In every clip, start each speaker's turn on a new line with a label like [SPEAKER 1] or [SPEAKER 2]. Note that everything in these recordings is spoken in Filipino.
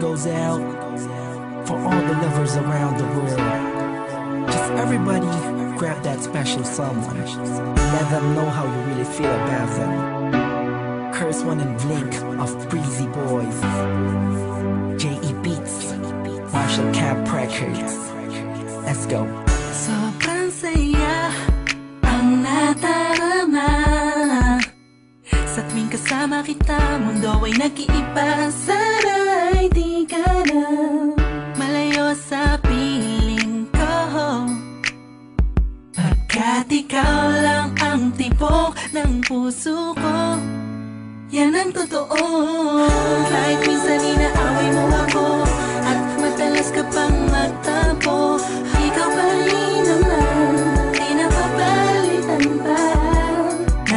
[SPEAKER 1] goes out for all the lovers around the world. Just everybody grab that special someone. Let them know how you really feel about them. Curse One and Blink of Breezy Boys. J.E. Beats, Marshall Camp Records. Let's go.
[SPEAKER 2] Sobrang saya ang natarama sa tuwing kasama kita. Mundo ay nag-iiba. Sana'y di ka na malayo sa piling ko, pagkat ikaw lang ang tibok ng puso ko. Yan ang totoo. Kahit minsan inaaway mo ako at madalas ka pang magtampo, ikaw pa rin naman, di napapalitan pa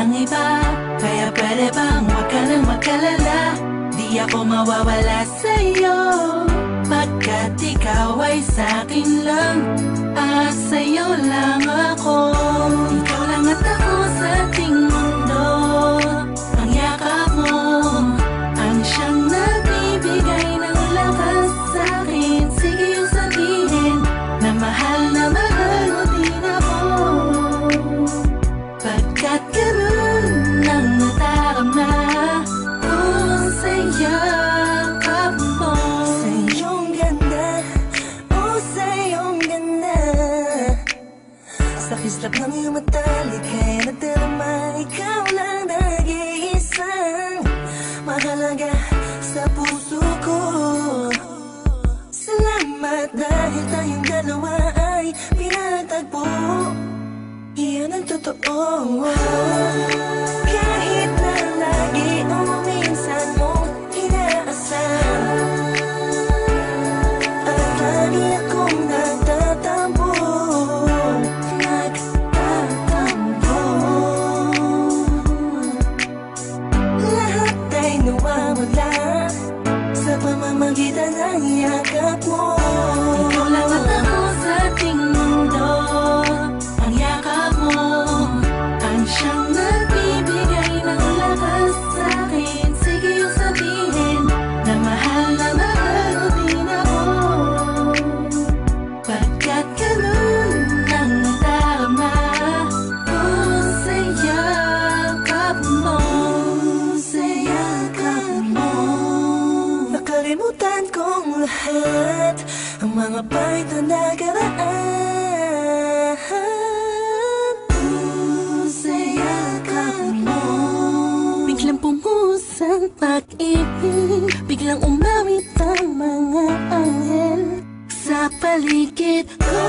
[SPEAKER 2] ng iba. Kaya pwede bang wag ka nang mag-alala, di ako mawawala sa'yo, pagkat ikaw ay sa'kin lang at sa'yo lang ako. Ikaw lang at ako sa ating mundo. Ang yakap mo ang siyang nagbibigay ng lakas sa'kin. Sige yung sabihin na mahal mo din ako, pagkat ganun ang natarama ko sa yakap mo. Sa iyong ganda, oh sa iyong ganda, sa kislap ng iyong mata, lika'y nadarama. Ikaw lang nag-iisang mahalaga sa puso ko. Salamat dahil tayong dalawa ay pinatagpo. Iyan ang totoo. Kahit na lagi o minsan mong inaasahan, at lagi akong nagtatampo. Lahat ay nawawala sa pamamagitan ng yakap mo. Ikaw lang at ako sa ating mundo. Ang yakap mo ang siyang nagbibigay ng lakas sa'kin. Sige yung sabihin na mahal mo din ako, pagkat ganun ang nadarama ko sa yakap mo. Sa yakap mo, nakalimutan kong lahat ang mga pahit na nakaraan. Sa yakap mo, biglang pumuhos ang pag-ibig, biglang umawit ang mga anghel sa paligid ko.